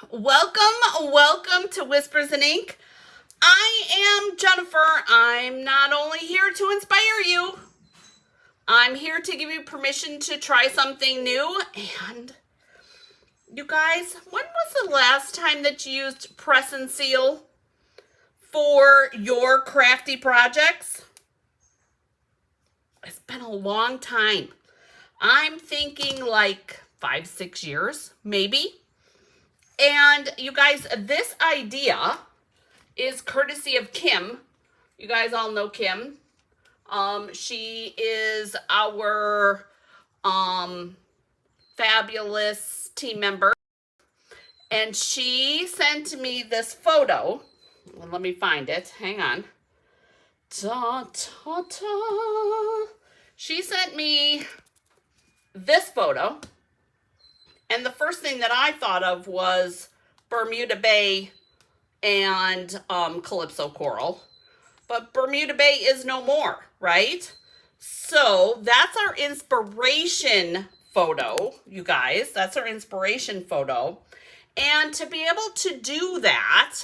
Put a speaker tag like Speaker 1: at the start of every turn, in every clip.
Speaker 1: Welcome to Whispers in Ink. I am Jennifer. I'm not only here to inspire you, I'm here to give you permission to try something new. And you guys, when was the last time that you used press and seal for your crafty projects? It's been a long time. I'm thinking like 5-6 years, maybe. And you guys, this idea is courtesy of Kim. You guys all know Kim. She is our fabulous team member. And she sent me this photo. Well, let me find it. Hang on. Ta, ta, ta. She sent me this photo. And the first thing that I thought of was Bermuda Bay and Calypso coral. But Bermuda Bay is no more, right? So that's our inspiration photo, you guys. That's our inspiration photo. And to be able to do that,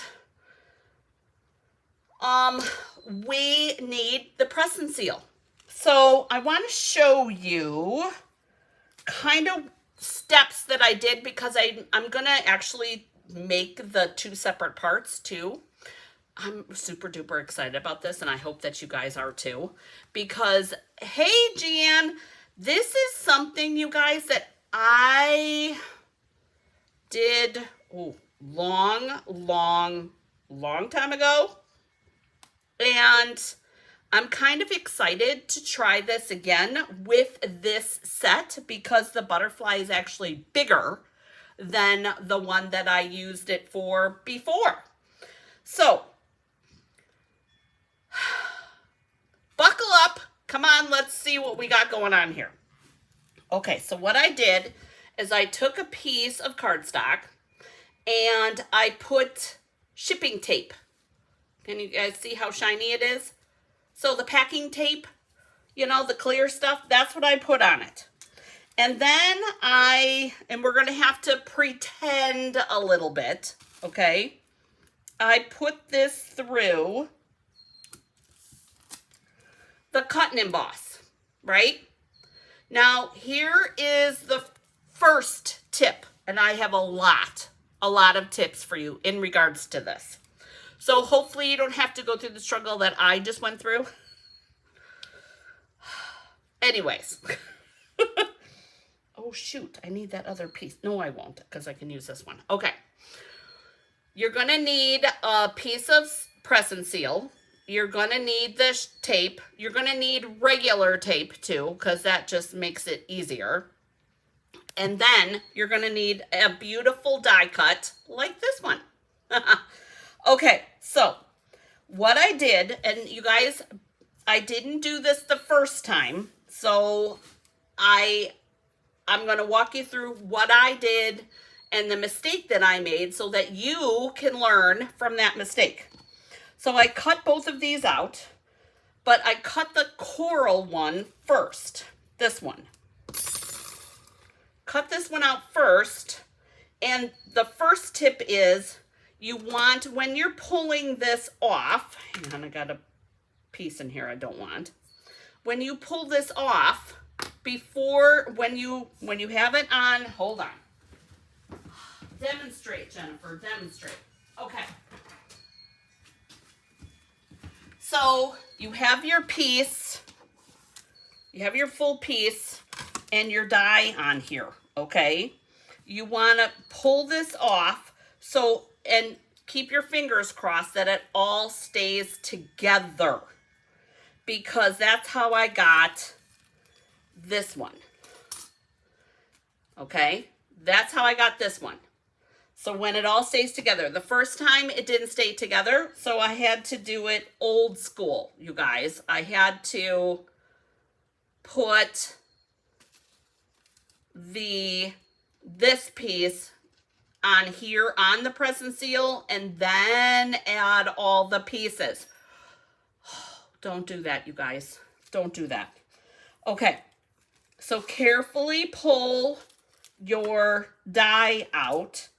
Speaker 1: we need the press and seal. So I want to show you kind of steps that I did, because I'm gonna actually make the two separate parts too. I'm super duper excited about this, and I hope that you guys are too, because hey Jan, this is something, you guys, that I did long time ago, and I'm kind of excited to try this again with this set, because the butterfly is actually bigger than the one that I used it for before. So, buckle up. Come on, let's see what we got going on here. Okay, so what I did is I took a piece of cardstock and I put shipping tape. Can you guys see how shiny it is? So the packing tape, you know, the clear stuff, that's what I put on it. And then we're going to have to pretend a little bit, okay? I put this through the cut and emboss, right? Now, here is the first tip, and I have a lot of tips for you in regards to this. So hopefully you don't have to go through the struggle that I just went through. Anyways. Oh, shoot. I need that other piece. No, I won't, because I can use this one. Okay. You're going to need a piece of press and seal. You're going to need this tape. You're going to need regular tape, too, because that just makes it easier. And then you're going to need a beautiful die cut like this one. Okay, so what I did, and you guys, I didn't do this the first time, so I'm going to walk you through what I did and the mistake that I made so that you can learn from that mistake. So I cut both of these out, but I cut the coral one first, this one. Cut this one out first, and the first tip is, you want, when you're pulling this off, hang on, I got a piece in here I don't want. When you pull this off, when you have it on, hold on. Demonstrate, Jennifer, demonstrate. Okay. So you have your piece, you have your full piece and your die on here, okay? You want to pull this off, so, and keep your fingers crossed that it all stays together, because that's how I got this one. Okay? That's how I got this one. So when it all stays together. The first time it didn't stay together, so I had to do it old school, you guys. I had to put this piece on here on the press and seal, and then add all the pieces. Don't do that, you guys. Don't do that. Okay, so carefully pull your die out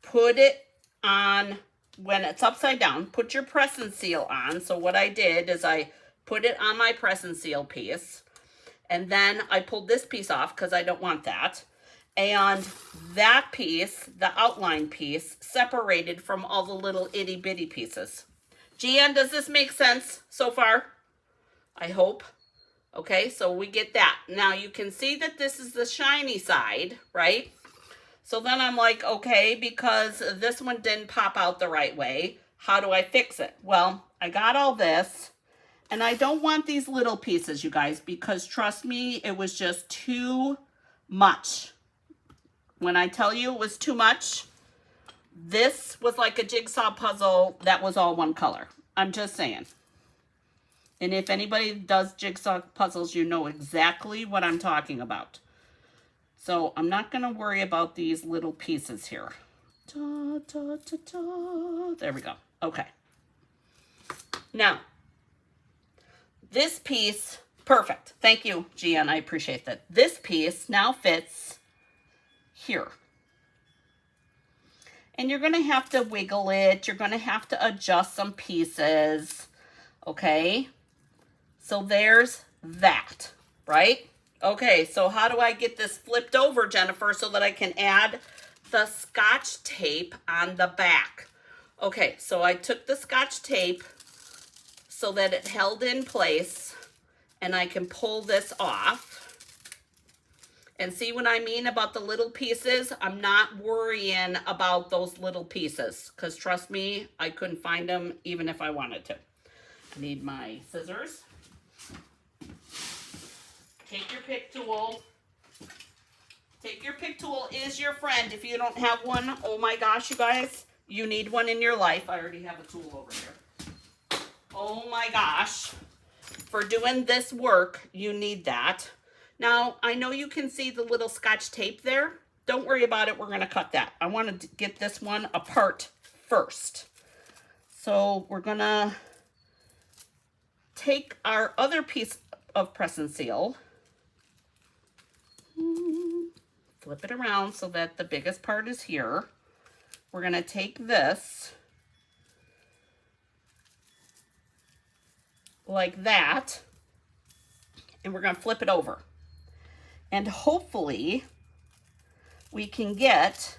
Speaker 1: put it on, when it's upside down, put your press and seal on. So what I did is I put it on my press and seal piece, and then I pulled this piece off because I don't want that. And that piece, the outline piece, separated from all the little itty bitty pieces. Gian, does this make sense so far? I hope. Okay, so we get that. Now you can see that this is the shiny side, right? So then I'm like, okay, because this one didn't pop out the right way, how do I fix it? Well, I got all this, and I don't want these little pieces, you guys, because trust me, it was just too much. When I tell you it was too much, this was like a jigsaw puzzle that was all one color. I'm just saying. And if anybody does jigsaw puzzles, you know exactly what I'm talking about. So I'm not going to worry about these little pieces here. Da, da, da, da. There we go. Okay. Now, this piece, perfect. Thank you, Gian. I appreciate that. This piece now fits here. And you're going to have to wiggle it. You're going to have to adjust some pieces. Okay. So there's that, right? Okay, so how do I get this flipped over, Jennifer, so that I can add the Scotch tape on the back? Okay, so I took the Scotch tape so that it held in place, and I can pull this off. And see what I mean about the little pieces? I'm not worrying about those little pieces, because trust me, I couldn't find them even if I wanted to. I need my scissors. Take your pick tool. Take your pick tool is your friend. If you don't have one, oh my gosh, you guys, you need one in your life. I already have a tool over here. Oh my gosh. For doing this work, you need that. Now, I know you can see the little Scotch tape there. Don't worry about it. We're going to cut that. I want to get this one apart first. So we're going to take our other piece of press and seal. Flip it around so that the biggest part is here. We're going to take this like that, and we're going to flip it over. And hopefully we can get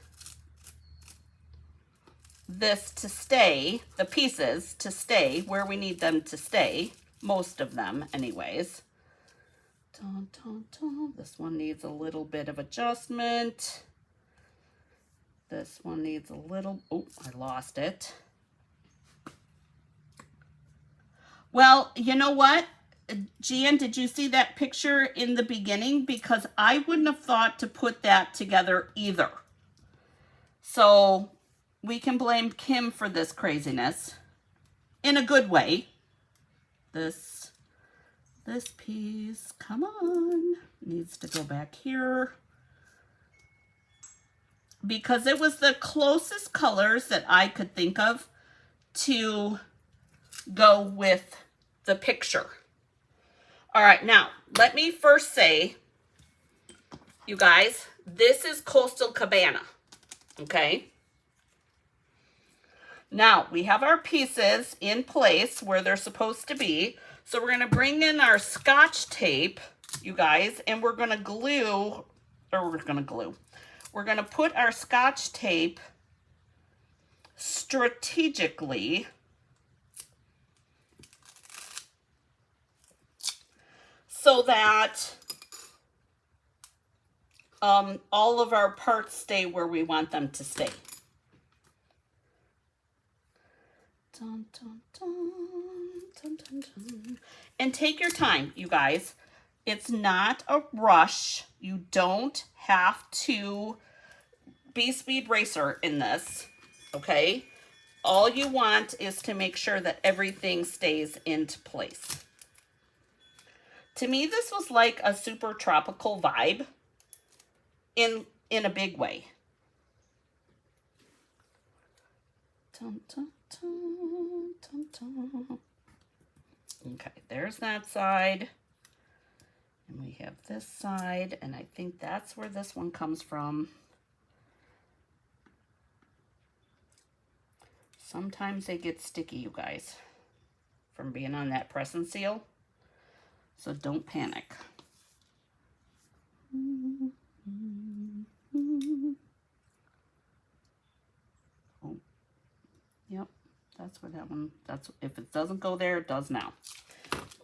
Speaker 1: this to stay, the pieces to stay where we need them to stay, most of them anyways. Dun, dun, dun. This one needs a little bit of adjustment. This one needs a little, oh, I lost it. Well, you know what? Gian, did you see that picture in the beginning? Because I wouldn't have thought to put that together either. So we can blame Kim for this craziness in a good way. This piece, come on, needs to go back here. Because it was the closest colors that I could think of to go with the picture. All right, now, let me first say, you guys, this is Coastal Cabana, okay? Now, we have our pieces in place where they're supposed to be. So we're going to bring in our Scotch tape, you guys, and we're going to glue, we're going to put our Scotch tape strategically so that all of our parts stay where we want them to stay. Dun, dun, dun, dun, dun, dun. And take your time, you guys. It's not a rush. You don't have to be speed racer in this, okay? All you want is to make sure that everything stays into place. To me, this was like a super tropical vibe in a big way. Dun, dun, dun, dun, dun. Okay, there's that side. And we have this side, and I think that's where this one comes from. Sometimes they get sticky, you guys, from being on that press and seal. So don't panic. Oh, yep, that's where that one, that's, if it doesn't go there, it does now.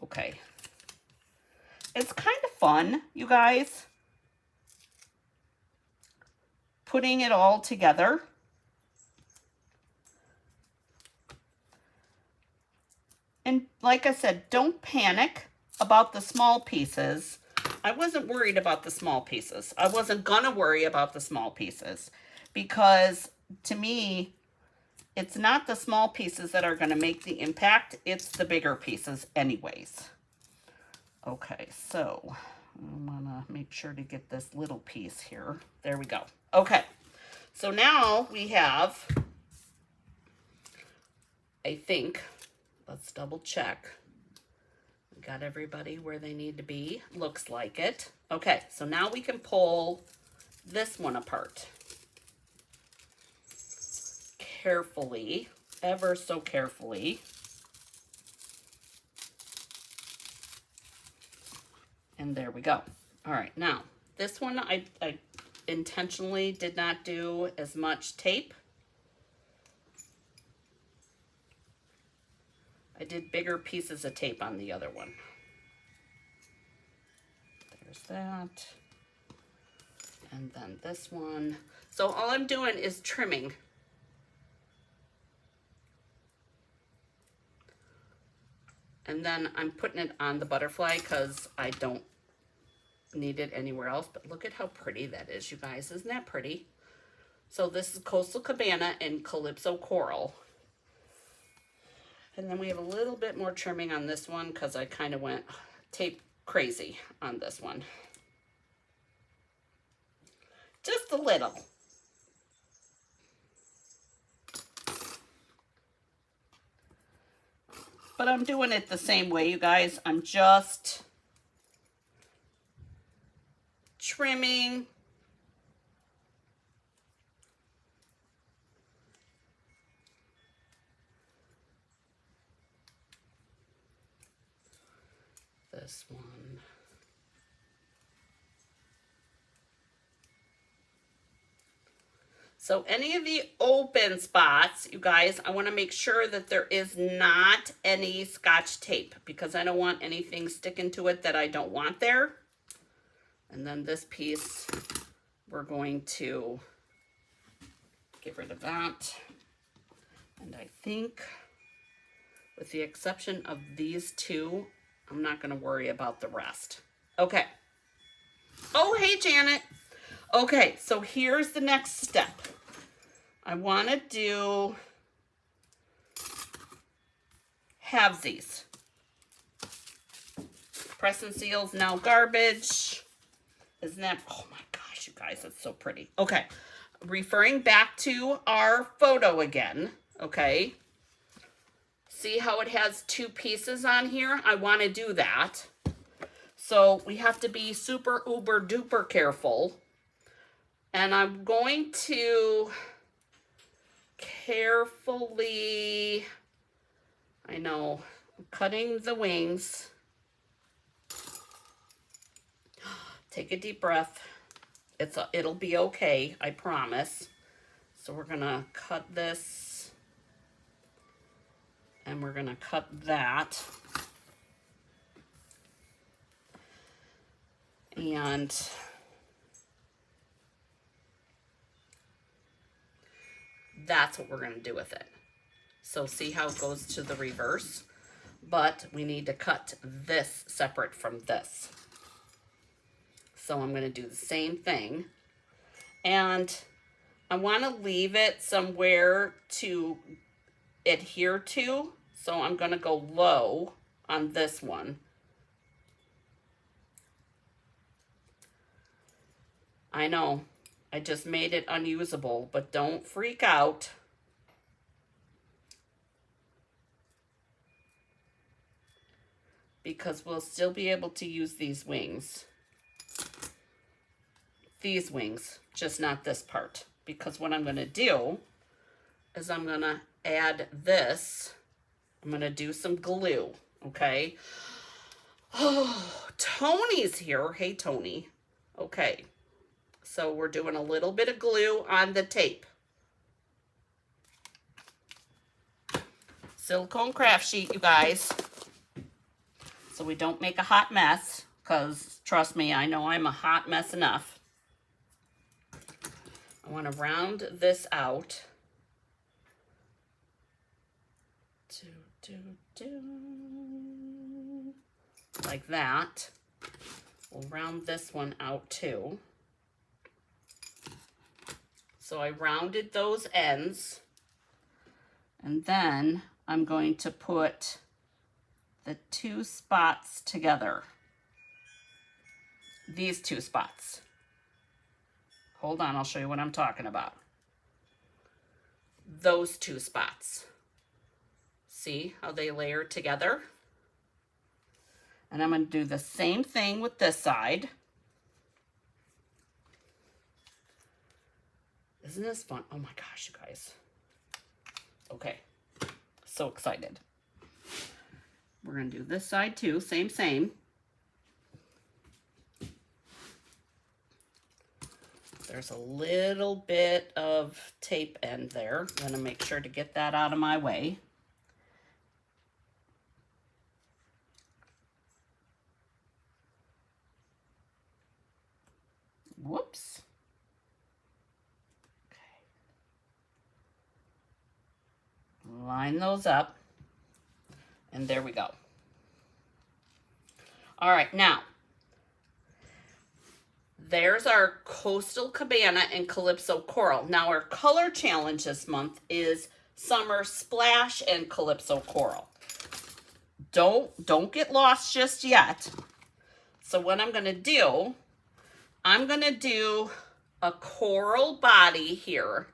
Speaker 1: Okay. It's kind of fun, you guys, putting it all together. And like I said, don't panic about the small pieces. I wasn't worried about the small pieces. I wasn't gonna worry about the small pieces because to me, it's not the small pieces that are gonna make the impact. It's the bigger pieces anyways. Okay, so I'm gonna make sure to get this little piece here. There we go. Okay, so now we have, I think, let's double check. Got everybody where they need to be. Looks like it. Okay, so now we can pull this one apart. Carefully, ever so carefully. And there we go. All right, now this one I intentionally did not do as much tape. I did bigger pieces of tape on the other one. There's that. And then this one. So all I'm doing is trimming. And then I'm putting it on the butterfly because I don't need it anywhere else. But look at how pretty that is, you guys. Isn't that pretty? So this is Coastal Cabana and Calypso Coral. And then we have a little bit more trimming on this one because I kind of went tape crazy on this one. Just a little. But I'm doing it the same way, you guys. I'm just trimming. This one. So any of the open spots, you guys, I want to make sure that there is not any Scotch tape because I don't want anything sticking to it that I don't want there. And then this piece, we're going to get rid of that. And I think with the exception of these two, I'm not going to worry about the rest. Okay. Oh, hey, Janet. Okay, so here's the next step. I want to do halvesies. Press and seal's now garbage. Isn't that, oh my gosh, you guys, that's so pretty. Okay, referring back to our photo again, okay. See how it has two pieces on here? I want to do that. So we have to be super uber duper careful. And I'm going to carefully, I know, I'm cutting the wings. Take a deep breath. It'll be okay, I promise. So we're gonna cut this. And we're gonna cut that. And that's what we're gonna do with it. So see how it goes to the reverse? But we need to cut this separate from this. So I'm gonna do the same thing. And I wanna leave it somewhere to adhere to. So I'm gonna go low on this one. I know, I just made it unusable, but don't freak out. Because we'll still be able to use these wings. These wings, just not this part. Because what I'm gonna do is I'm gonna add this. I'm going to do some glue, okay? Oh, Tony's here. Hey, Tony. Okay, so we're doing a little bit of glue on the tape. Silicone craft sheet, you guys. So we don't make a hot mess, because trust me, I know I'm a hot mess enough. I want to round this out. Like that. We'll round this one out too. So I rounded those ends. And then I'm going to put the two spots together. These two spots. Hold on, I'll show you what I'm talking about. Those two spots. See how they layer together? And I'm going to do the same thing with this side. Isn't this fun? Oh my gosh, you guys. Okay, so excited. We're going to do this side too, same. There's a little bit of tape end there. I'm going to make sure to get that out of my way. Whoops. Okay. Line those up. And there we go. All right, now, there's our Coastal Cabana and Calypso Coral. Now, our color challenge this month is Summer Splash and Calypso Coral. Don't get lost just yet. So what I'm going to do, I'm going to do a coral body here.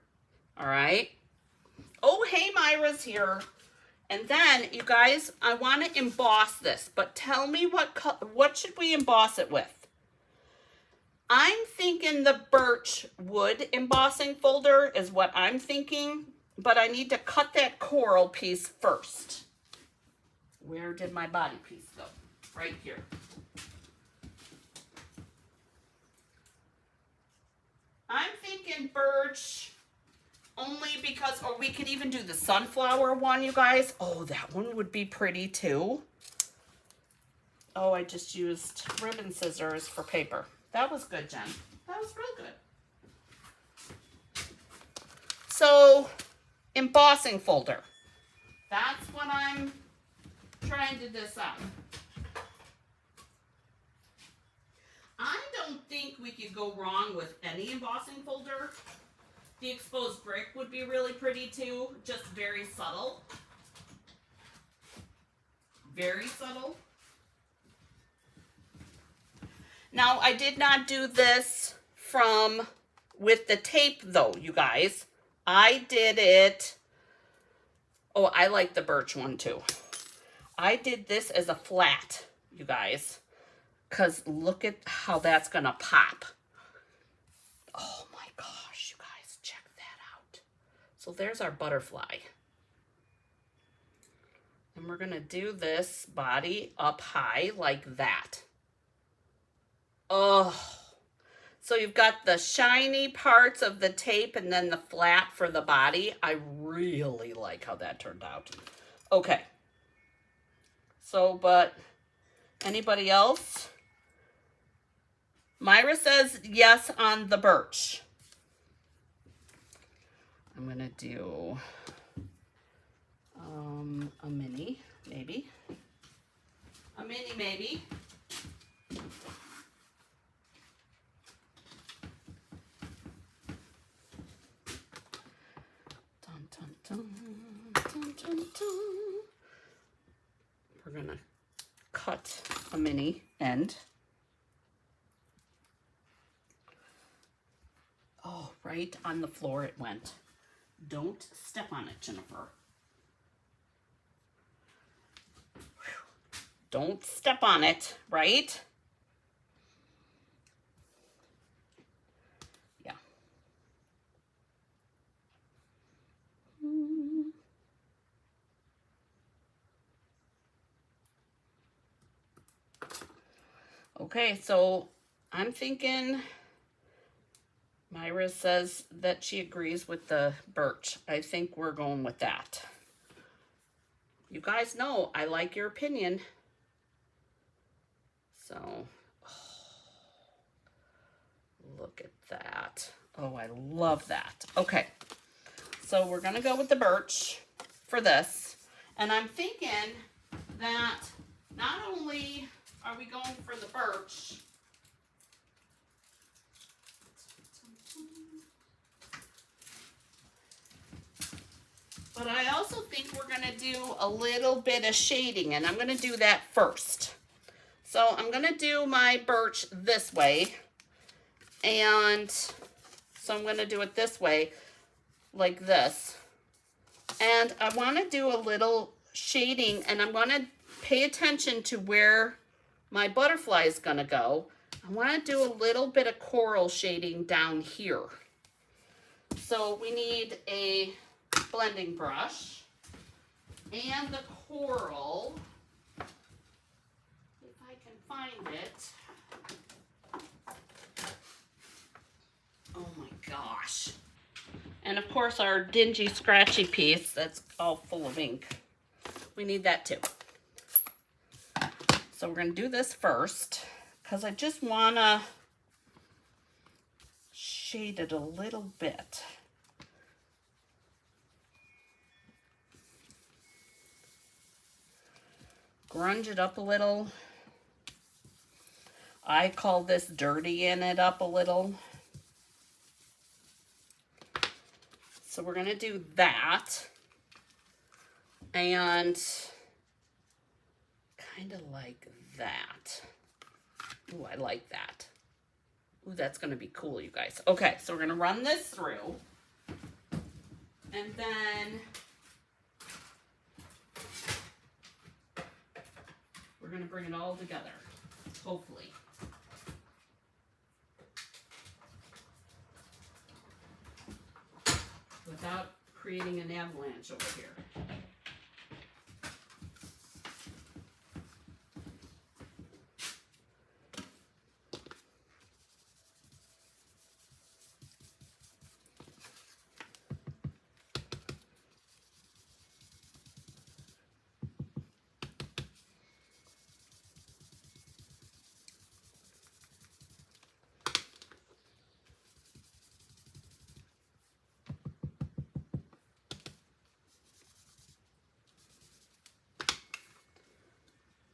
Speaker 1: All right. Oh, hey, Myra's here. And then, you guys, I want to emboss this, but tell me what should we emboss it with? I'm thinking the birch wood embossing folder is what I'm thinking, but I need to cut that coral piece first. Where did my body piece go? Right here. I'm thinking birch only because, or we could even do the sunflower one, you guys. Oh, that one would be pretty too. Oh, I just used ribbon scissors for paper. That was good, Jen. That was real good. So, embossing folder. That's what I'm trying to decide. I don't think we could go wrong with any embossing folder. The exposed brick would be really pretty too, just very subtle. Very subtle. Now, I did not do this with the tape though, you guys. I did it, oh, I like the birch one too. I did this as a flat, you guys, because look at how that's gonna pop. Oh my gosh, you guys, check that out. So there's our butterfly. And we're gonna do this body up high like that. Oh, so you've got the shiny parts of the tape and then the flat for the body. I really like how that turned out. Okay. So, but anybody else? Myra says yes on the birch. I'm going to do a mini, maybe. A mini, maybe. Dun, dun, dun, dun, dun, dun. We're going to cut a mini end. Oh, right on the floor it went. Don't step on it, Jennifer. Whew. Don't step on it, right? Yeah. Okay, so I'm thinking Myra says that she agrees with the birch. I think we're going with that. You guys know I like your opinion. So, look at that. Oh, I love that. Okay, so we're gonna go with the birch for this. And I'm thinking that not only are we going for the birch, but I also think we're gonna do a little bit of shading, and I'm gonna do that first. So I'm gonna do my birch this way, and so I'm gonna do it this way, like this. And I wanna do a little shading, and I'm gonna pay attention to where my butterfly is gonna go. I wanna do a little bit of coral shading down here. So we need a blending brush and the coral, if I can find it. Oh my gosh. And of course our dingy scratchy piece that's all full of ink. We need that too. So we're going to do this first because I just want to shade it a little bit. Grunge it up a little. I call this dirtying it up a little. So we're going to do that. And kind of like that. Ooh, I like that. Ooh, that's going to be cool, you guys. Okay, so we're going to run this through. And then we're going to bring it all together, hopefully. Without creating an avalanche over here.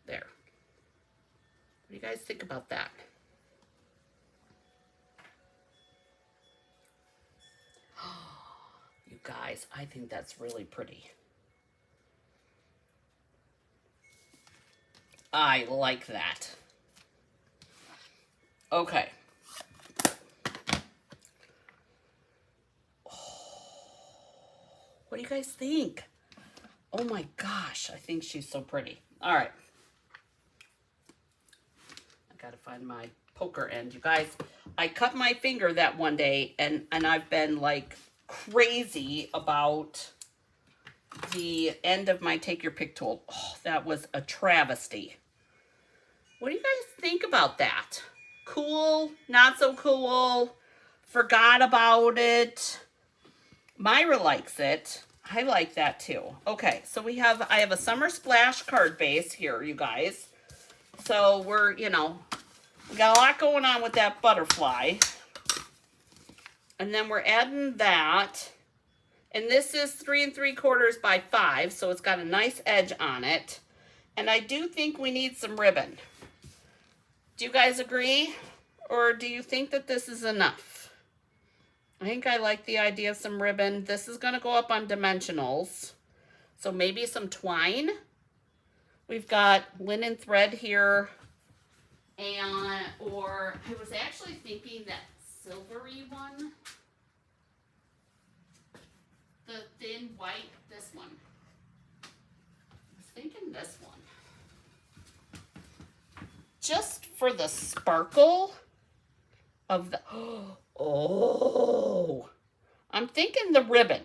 Speaker 1: There. What do you guys think about that? You guys, I think that's really pretty. I like that. Okay. What do you guys think? Oh my gosh, I think she's so pretty. All right. I gotta find my poker end. You guys, I cut my finger that one day, and I've been like crazy about the end of my take your pick tool. Oh, that was a travesty. What do you guys think about that? Cool, not so cool, forgot about it. Myra likes it. I like that too. Okay, so I have a Summer Splash card base here, you guys. So we're, we got a lot going on with that butterfly. And then we're adding that. And this is 3 3/4 by 5, so it's got a nice edge on it. And I do think we need some ribbon. Do you guys agree? Or do you think that this is enough? I think I like the idea of some ribbon. This is going to go up on dimensionals. So maybe some twine. We've got linen thread here. Or I was actually thinking that silvery one. The thin white, this one. I was thinking this one. Just for the sparkle of the, oh, I'm thinking the ribbon.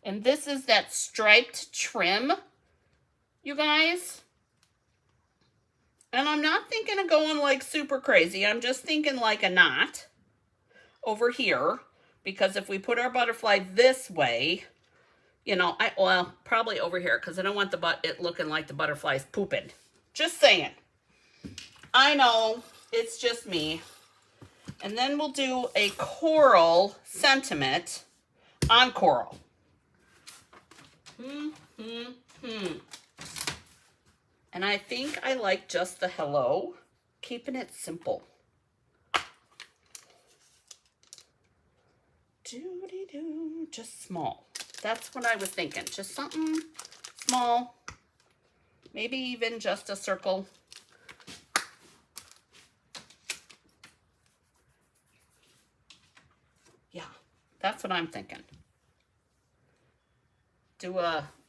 Speaker 1: And this is that striped trim, you guys. And I'm not thinking of going like super crazy. I'm just thinking like a knot over here. Because if we put our butterfly this way, you know, well, probably over here because I don't want it looking like the butterfly's pooping. Just saying. I know, it's just me. And then we'll do a coral sentiment on coral. And I think I like just the hello, keeping it simple. Doo-dee-doo, just small. That's what I was thinking. Just something small. Maybe even just a circle. Yeah, that's what I'm thinking.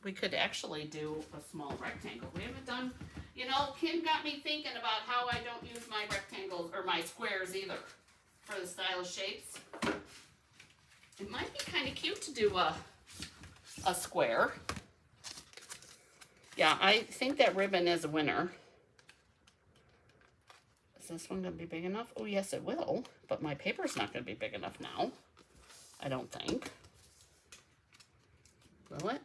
Speaker 1: We could actually do a small rectangle. We haven't done, you know, Kim got me thinking about how I don't use my rectangles or my squares either for the stylish shapes. It might be kind of cute to do a square. Yeah, I think that ribbon is a winner. Is this one going to be big enough? Oh, yes, it will. But my paper's not going to be big enough now. I don't think. Will it?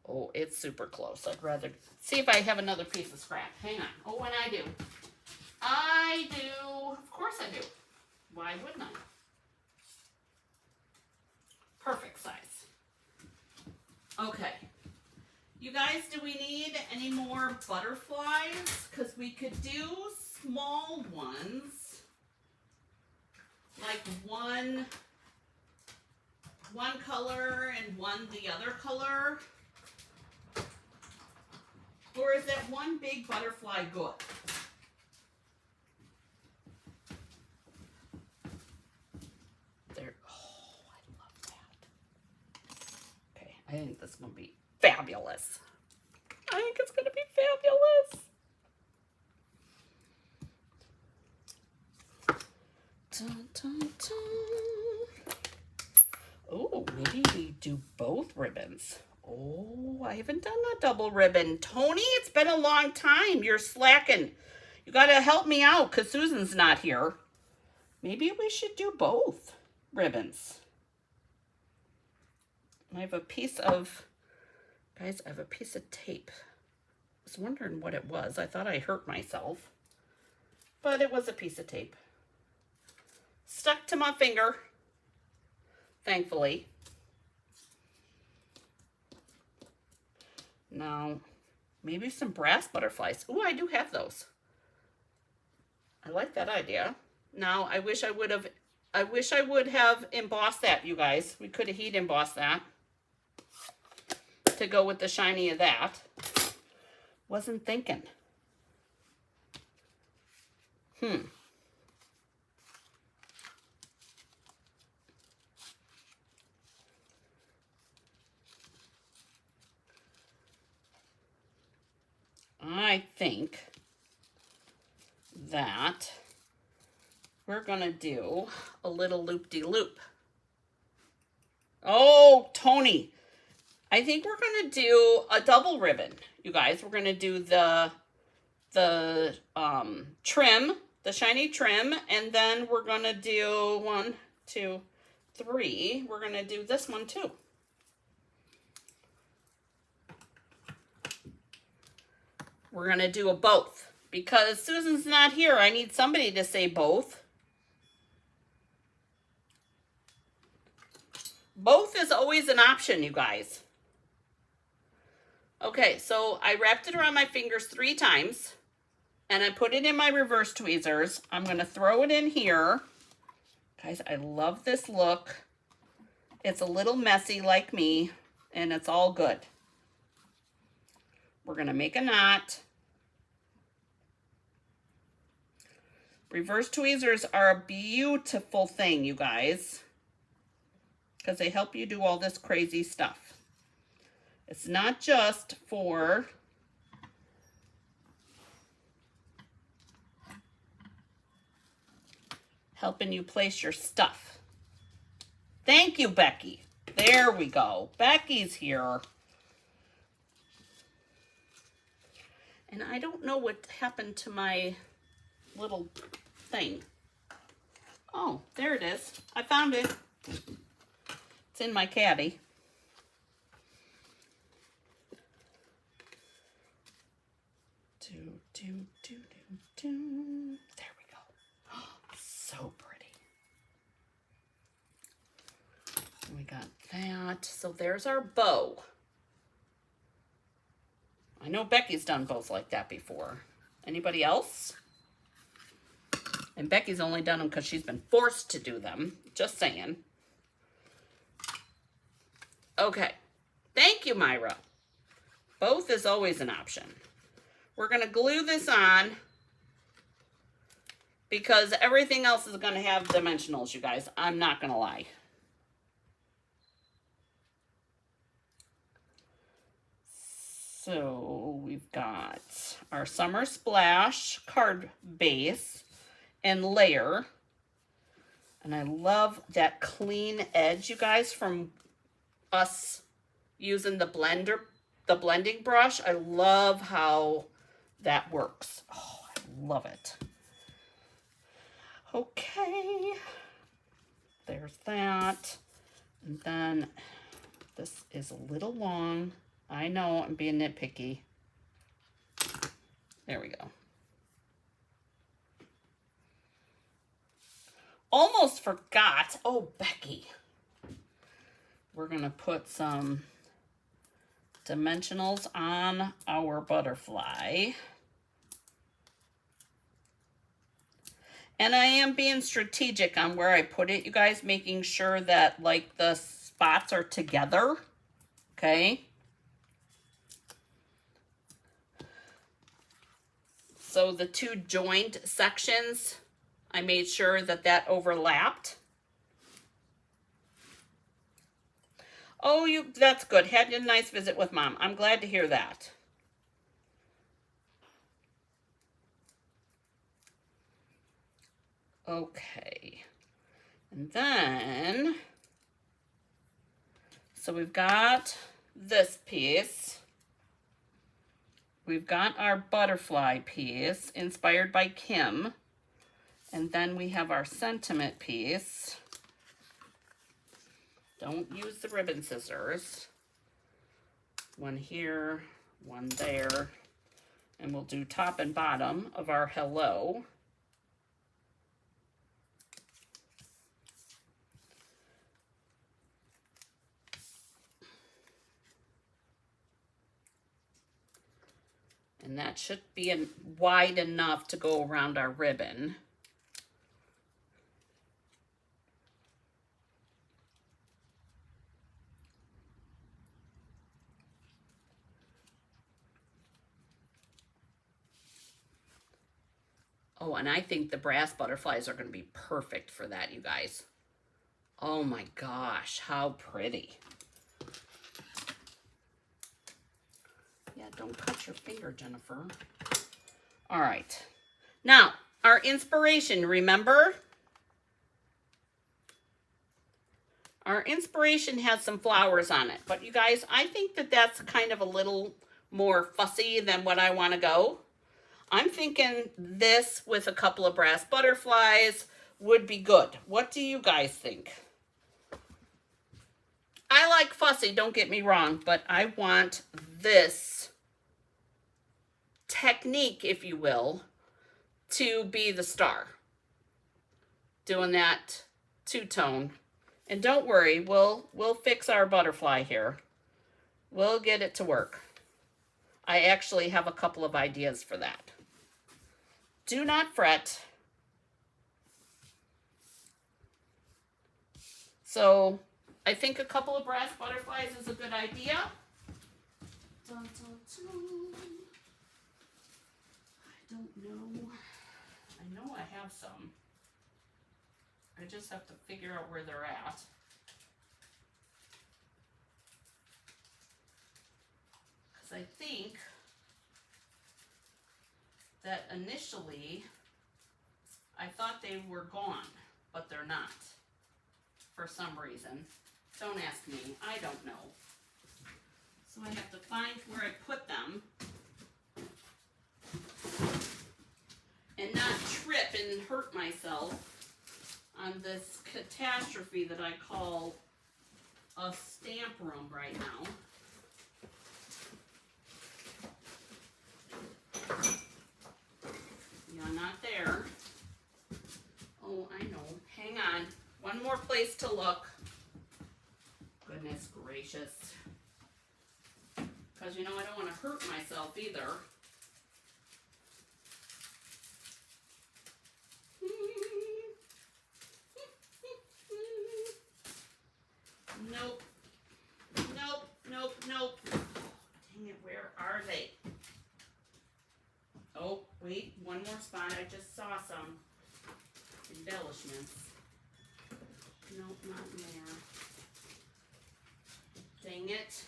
Speaker 1: Oh, it's super close. I'd rather see if I have another piece of scrap. Hang on. Oh, and I do. I do. Of course I do. Why wouldn't I? Perfect size. Okay. You guys, do we need any more butterflies? Because we could do small ones. Like one color and one the other color. Or is that one big butterfly good? There. Oh, I love that. Okay, I think this is going to be fabulous. I think it's going to be fabulous. Dun, dun, dun. Oh, maybe we do both ribbons. Oh, I haven't done a double ribbon. Tony, it's been a long time. You're slacking. You got to help me out because Susan's not here. Maybe we should do both ribbons. I have a piece of, guys, I have a piece of tape. I was wondering what it was. I thought I hurt myself, but it was a piece of tape. Stuck to my finger, thankfully. Now, maybe some brass butterflies. Oh, I do have those. I like that idea. Now, I wish I would have embossed that, you guys. We could have heat embossed that to go with the shiny of that. Wasn't thinking. I think that we're going to do a little loop-de-loop. Oh, Tony, I think we're going to do a double ribbon, you guys. We're going to do the trim, the shiny trim, and then we're going to do 1, 2, 3. We're going to do this one too. We're going to do a both. Because Susan's not here, I need somebody to say both. Both is always an option, you guys. Okay, so I wrapped it around my fingers 3 times. And I put it in my reverse tweezers. I'm going to throw it in here. Guys, I love this look. It's a little messy like me. And it's all good. We're going to make a knot. Reverse tweezers are a beautiful thing, you guys, because they help you do all this crazy stuff. It's not just for helping you place your stuff. Thank you, Becky. There we go. Becky's here. And I don't know what happened to my little thing. Oh, there it is. I found it. It's in my caddy. There we go. Oh, so pretty. We got that. So there's our bow. I know Becky's done bows like that before. Anybody else? And Becky's only done them because she's been forced to do them. Just saying. Okay. Thank you, Myra. Both is always an option. We're going to glue this on because everything else is going to have dimensionals, you guys. I'm not going to lie. So we've got our Summer Splash card base and layer. And I love that clean edge, you guys, from us using the blending brush. I love how that works. Oh, I love it. Okay. There's that. And then this is a little long. I know I'm being nitpicky. There we go. Almost forgot. Oh, Becky. We're going to put some dimensionals on our butterfly. And I am being strategic on where I put it, you guys, making sure that like the spots are together. Okay. So the two joined sections, I made sure that that overlapped. Oh, that's good. Had a nice visit with Mom. I'm glad to hear that. Okay. And then, so we've got this piece. We've got our butterfly piece inspired by Kim. And then we have our sentiment piece. Don't use the ribbon scissors. One here, one there. And we'll do top and bottom of our hello. And that should be wide enough to go around our ribbon. Oh, and I think the brass butterflies are going to be perfect for that, you guys. Oh my gosh, how pretty. Yeah, don't cut your finger, Jennifer. All right. Now, our inspiration, remember? Our inspiration has some flowers on it, but you guys, I think that that's kind of a little more fussy than what I want to go. I'm thinking this with a couple of brass butterflies would be good. What do you guys think? I like fussy, don't get me wrong, but I want this technique, if you will, to be the star. Doing that two-tone. And don't worry, we'll fix our butterfly here. We'll get it to work. I actually have a couple of ideas for that. Do not fret. So I think a couple of brass butterflies is a good idea. Dun, dun, dun. I don't know. I know I have some. I just have to figure out where they're at. Because I think that initially I thought they were gone, but they're not for some reason. Don't ask me, I don't know. So I have to find where I put them. trip and hurt myself on this catastrophe that I call a stamp room right now. Yeah, not there. Oh, I know. Hang on. One more place to look. Goodness gracious. Because, you know, I don't want to hurt myself either. Nope. Nope. Nope. Nope. Dang it, where are they? Oh, wait, one more spot. I just saw some embellishments. Nope, not there. Dang it.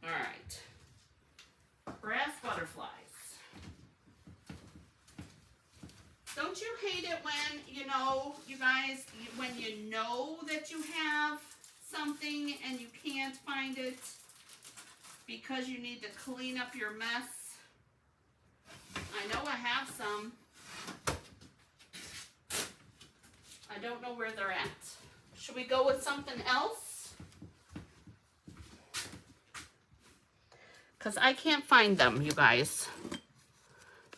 Speaker 1: All right. Brass butterflies. Don't you hate it when, you know, you guys, when you know that you have something and you can't find it because you need to clean up your mess? I know I have some. I don't know where they're at. Should we go with something else? Because I can't find them, you guys.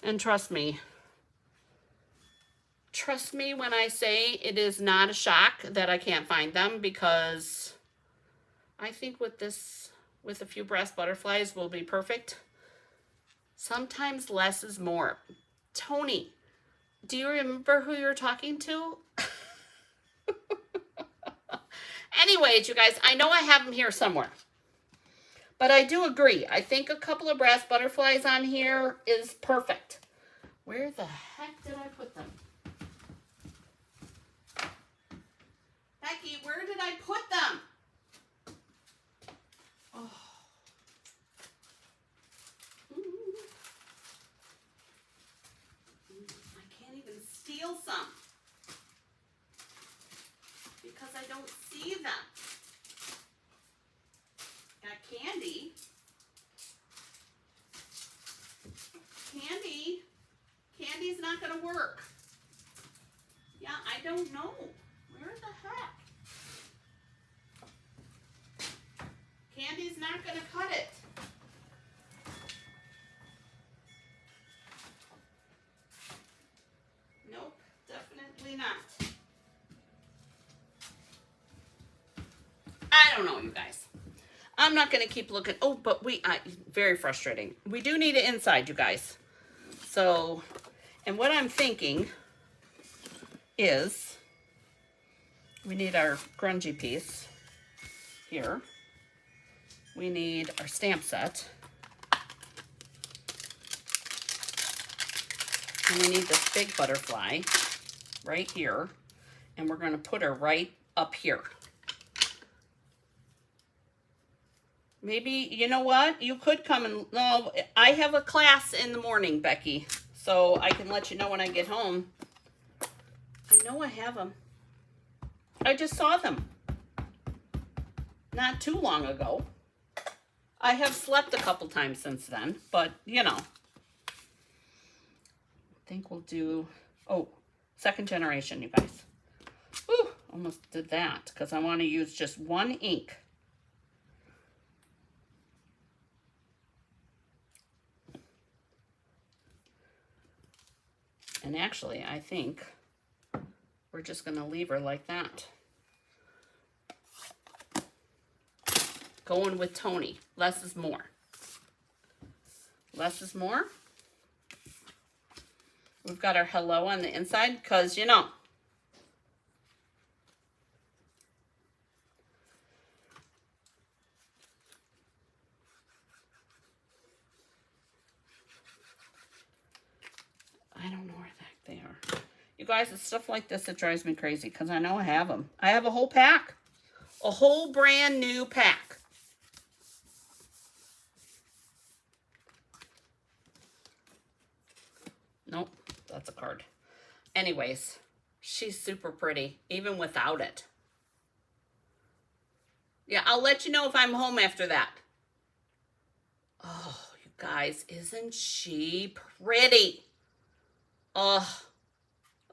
Speaker 1: And trust me when I say it is not a shock that I can't find them, because I think with this, with a few brass butterflies will be perfect. Sometimes less is more. Tony, do you remember who you're talking to? Anyways, you guys, I know I have them here somewhere. But I do agree. I think a couple of brass butterflies on here is perfect. Where the heck did I put them? Becky, where did I put them? Oh. I can't even steal some because I don't see them. Got candy. Candy's not going to work. Yeah, I don't know. Where the heck? Candy's not going to cut it. Nope, definitely not. I don't know, you guys. I'm not going to keep looking. Oh, but very frustrating. We do need it inside, you guys. So, and what I'm thinking is we need our grungy piece here. We need our stamp set. And we need this big butterfly right here. And we're going to put her right up here. Maybe, you know what? You could come and, no, I have a class in the morning, Becky. So I can let you know when I get home. I know I have them. I just saw them not too long ago. I have slept a couple times since then, but you know. I think we'll do, oh, second generation, you guys. Ooh, almost did that because I want to use just one ink. And actually, I think we're just going to leave her like that. Going with Tony. Less is more. Less is more. We've got our hello on the inside because, you know, I don't know where the heck they are. You guys, it's stuff like this that drives me crazy because I know I have them. I have a whole pack. A whole brand new pack. Nope, that's a card. Anyways, she's super pretty, even without it. Yeah, I'll let you know if I'm home after that. Oh, you guys, isn't she pretty? Oh,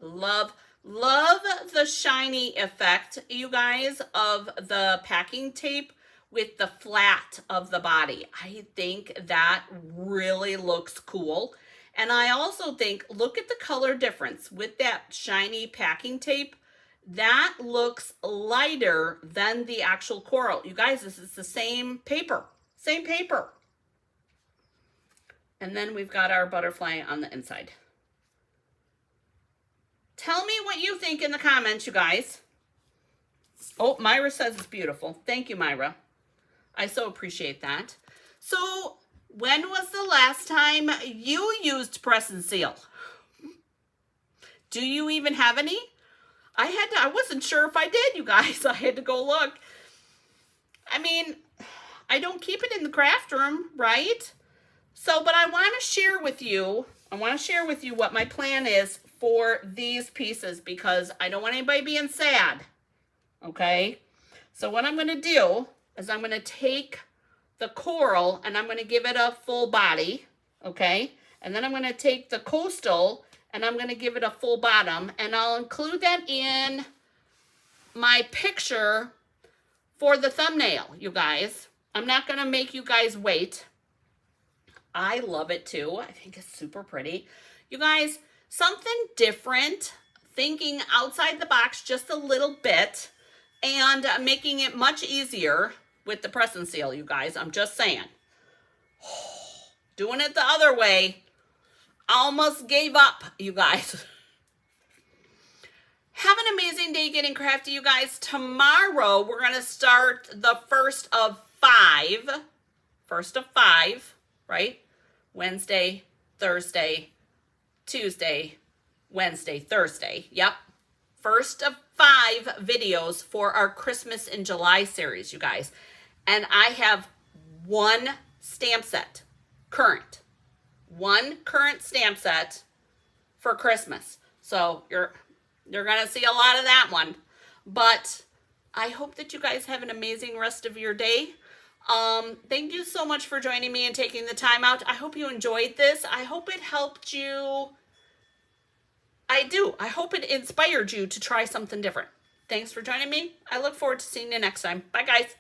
Speaker 1: Love, love the shiny effect, you guys, of the packing tape with the flat of the body. I think that really looks cool. And I also think, look at the color difference with that shiny packing tape. That looks lighter than the actual coral. You guys, this is the same paper. Same paper. And then we've got our butterfly on the inside. Tell me what you think in the comments, you guys. Oh, Myra says it's beautiful. Thank you, Myra. I so appreciate that. So, when was the last time you used press and seal? Do you even have any? I wasn't sure if I did, you guys. I had to go look. I mean, I don't keep it in the craft room, right? So, but I want to share with you, what my plan is for these pieces because I don't want anybody being sad, okay? So what I'm going to do is I'm going to take the coral and I'm going to give it a full body, okay? And then I'm going to take the coastal and I'm going to give it a full bottom, and I'll include that in my picture for the thumbnail, you guys. I'm not going to make you guys wait. I love it too. I think it's super pretty. You guys, something different, thinking outside the box just a little bit, and making it much easier with the press and seal, you guys. I'm just saying. Doing it the other way, almost gave up, you guys. Have an amazing day getting crafty, you guys. Tomorrow, we're going to start the first of five. First of five, right? Wednesday, Thursday, Tuesday, Wednesday, Thursday. Yep. First of 5 videos for our Christmas in July series, you guys. And I have one stamp set, current. One current stamp set for Christmas. So you're going to see a lot of that one. But I hope that you guys have an amazing rest of your day. Thank you so much for joining me and taking the time out. I hope you enjoyed this. I hope it helped you. I do. I hope it inspired you to try something different. Thanks for joining me. I look forward to seeing you next time. Bye, guys.